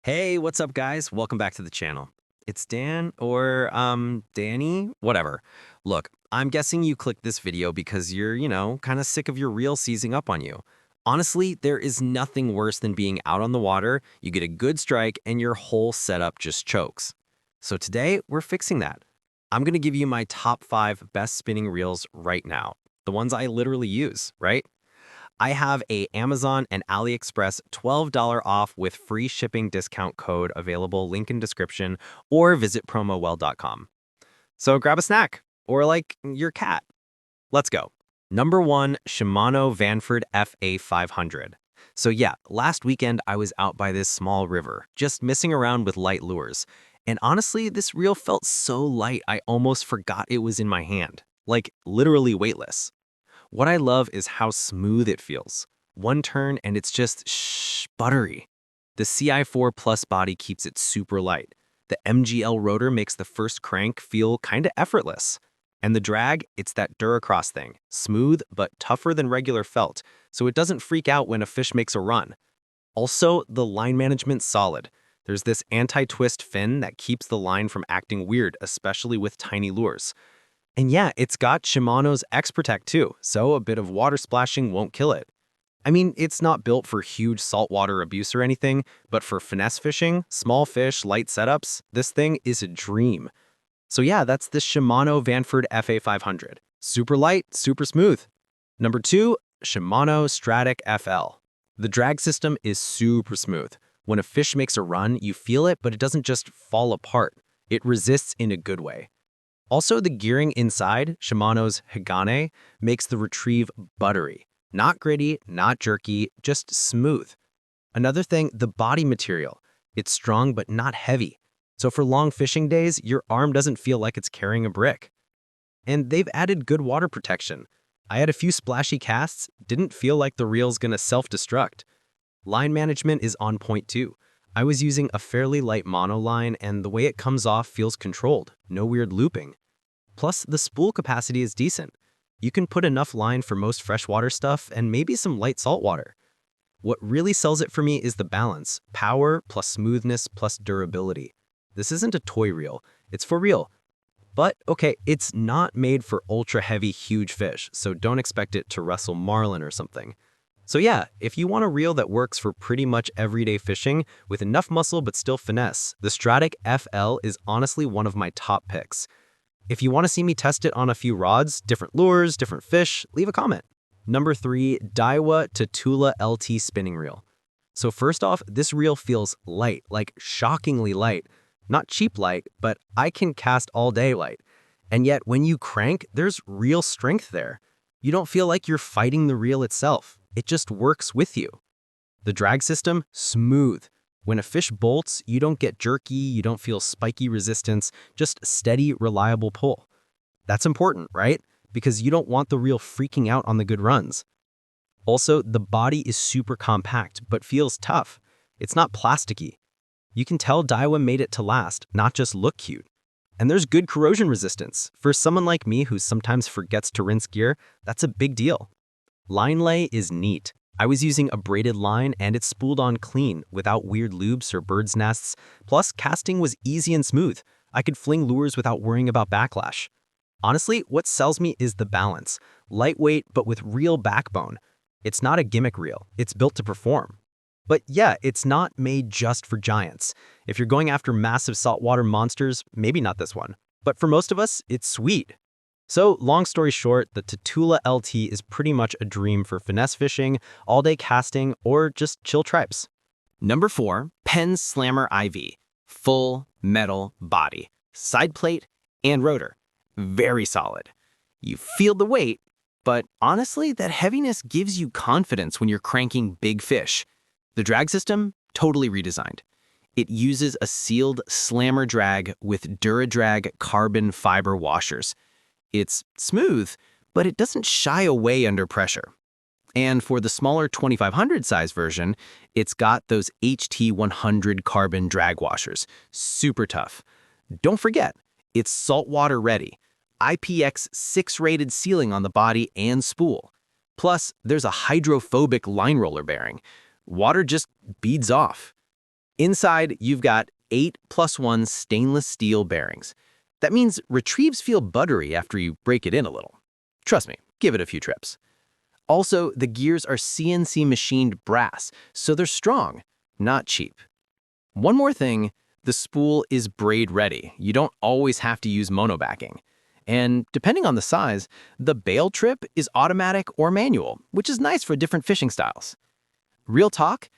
Hey, what's up, guys? Welcome back to the channel. It's Dan or, Danny, whatever. Look, I'm guessing you clicked this video because you're, kind of sick of your reel seizing up on you. Honestly, there is nothing worse than being out on the water, you get a good strike, and your whole setup just chokes. So today, we're fixing that. I'm going to give you my top 5 best spinning reels right now. The ones I literally use, right? I have a Amazon and AliExpress $12 off with free shipping discount code available, link in description, or visit promowell.com. So grab a snack, or like your cat. Let's go. Number 1, Shimano Vanford FA 500. So yeah, last weekend I was out by this small river, just messing around with light lures. And honestly, this reel felt so light I almost forgot it was in my hand. Like literally weightless. What I love is how smooth it feels. One turn and it's just buttery. The CI4 Plus body keeps it super light. The MGL rotor makes the first crank feel kinda effortless. And the drag, it's that Duracross thing. Smooth, but tougher than regular felt, so it doesn't freak out when a fish makes a run. Also, the line management's solid. There's this anti-twist fin that keeps the line from acting weird, especially with tiny lures. And yeah, it's got Shimano's X-Protect too, so a bit of water splashing won't kill it. I mean, it's not built for huge saltwater abuse or anything, but for finesse fishing, small fish, light setups, this thing is a dream. So yeah, that's the Shimano Vanford FA 500. Super light, super smooth. Number 2, Shimano Stradic FL. The drag system is super smooth. When a fish makes a run, you feel it, but it doesn't just fall apart. It resists in a good way. Also, the gearing inside, Shimano's Hagane, makes the retrieve buttery. Not gritty, not jerky, just smooth. Another thing, the body material. It's strong but not heavy. So for long fishing days, your arm doesn't feel like it's carrying a brick. And they've added good water protection. I had a few splashy casts, didn't feel like the reel's gonna self-destruct. Line management is on point too. I was using a fairly light mono line and the way it comes off feels controlled, no weird looping. Plus, the spool capacity is decent. You can put enough line for most freshwater stuff and maybe some light saltwater. What really sells it for me is the balance, power plus smoothness plus durability. This isn't a toy reel, it's for real. But okay, it's not made for ultra heavy, huge fish, so don't expect it to wrestle marlin or something. So yeah, if you want a reel that works for pretty much everyday fishing with enough muscle but still finesse, the Stradic FL is honestly one of my top picks. If you want to see me test it on a few rods, different lures, different fish, leave a comment. Number 3, Daiwa Tatula LT spinning reel. So first off, this reel feels light, like shockingly light. Not cheap light, but I can cast all day light. And yet when you crank, there's real strength there. You don't feel like you're fighting the reel itself. It just works with you. The drag system, smooth. When a fish bolts, you don't get jerky, you don't feel spiky resistance, just steady, reliable pull. That's important, right? Because you don't want the reel freaking out on the good runs. Also, the body is super compact, but feels tough. It's not plasticky. You can tell Daiwa made it to last, not just look cute. And there's good corrosion resistance. For someone like me who sometimes forgets to rinse gear, that's a big deal. Line lay is neat. I was using a braided line and it spooled on clean, without weird loops or bird's nests. Plus, casting was easy and smooth. I could fling lures without worrying about backlash. Honestly, what sells me is the balance. Lightweight, but with real backbone. It's not a gimmick reel. It's built to perform. But yeah, it's not made just for giants. If you're going after massive saltwater monsters, maybe not this one. But for most of us, it's sweet. So, long story short, the Tatula LT is pretty much a dream for finesse fishing, all-day casting, or just chill tripes. Number 4, Penn Slammer IV. Full metal body, side plate, and rotor. Very solid. You feel the weight, but honestly, that heaviness gives you confidence when you're cranking big fish. The drag system, totally redesigned. It uses a sealed slammer drag with DuraDrag carbon fiber washers. It's smooth, but it doesn't shy away under pressure. And for the smaller 2500 size version, it's got those HT100 carbon drag washers. Super tough. Don't forget, it's saltwater ready. IPX6 rated sealing on the body and spool. Plus, there's a hydrophobic line roller bearing. Water just beads off. Inside, you've got 8+1 stainless steel bearings. That means retrieves feel buttery after you break it in a little. Trust me, give it a few trips. Also, the gears are CNC machined brass, so they're strong, not cheap. One more thing, the spool is braid ready. You don't always have to use monobacking. And depending on the size, the bail trip is automatic or manual, which is nice for different fishing styles. Real talk,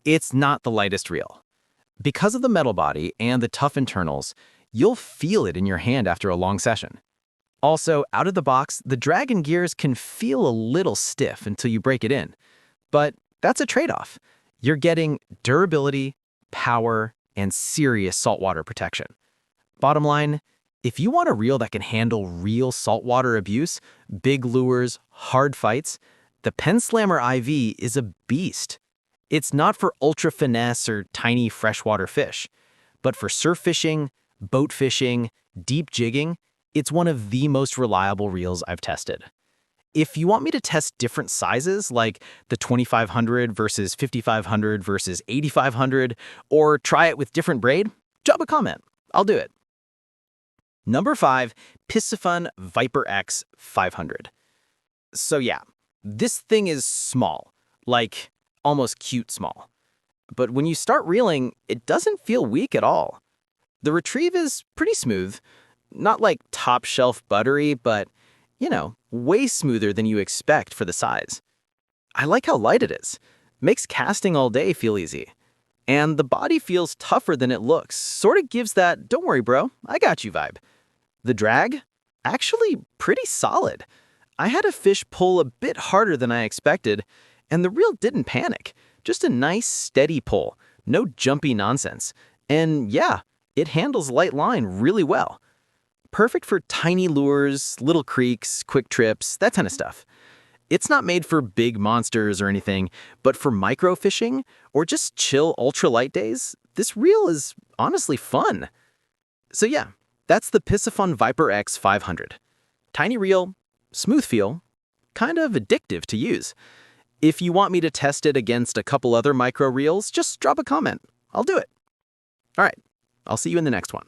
it's not the lightest reel. Because of the metal body and the tough internals, you'll feel it in your hand after a long session. Also, out of the box, the drag and gears can feel a little stiff until you break it in. But that's a trade-off. You're getting durability, power, and serious saltwater protection. Bottom line, if you want a reel that can handle real saltwater abuse, big lures, hard fights, the Penn Slammer IV is a beast. It's not for ultra finesse or tiny freshwater fish, but for surf fishing, boat fishing, deep jigging, it's one of the most reliable reels I've tested. If you want me to test different sizes, like the 2500 versus 5500 versus 8500, or try it with different braid, drop a comment. I'll do it. Number 5, Piscifun Viper X 500. So yeah, this thing is small, like almost cute small. But when you start reeling, it doesn't feel weak at all. The retrieve is pretty smooth, not like top shelf buttery, but, you know, way smoother than you expect for the size. I like how light it is. Makes casting all day feel easy. And the body feels tougher than it looks, sort of gives that, don't worry bro, I got you vibe. The drag? Actually pretty solid. I had a fish pull a bit harder than I expected, and the reel didn't panic. Just a nice, steady pull. No jumpy nonsense. And yeah, it handles light line really well. Perfect for tiny lures, little creeks, quick trips, that kind of stuff. It's not made for big monsters or anything, but for micro fishing or just chill ultralight days, this reel is honestly fun. So yeah, that's the Pisifun Viper X 500. Tiny reel, smooth feel, kind of addictive to use. If you want me to test it against a couple other micro reels, just drop a comment. I'll do it. All right, I'll see you in the next one.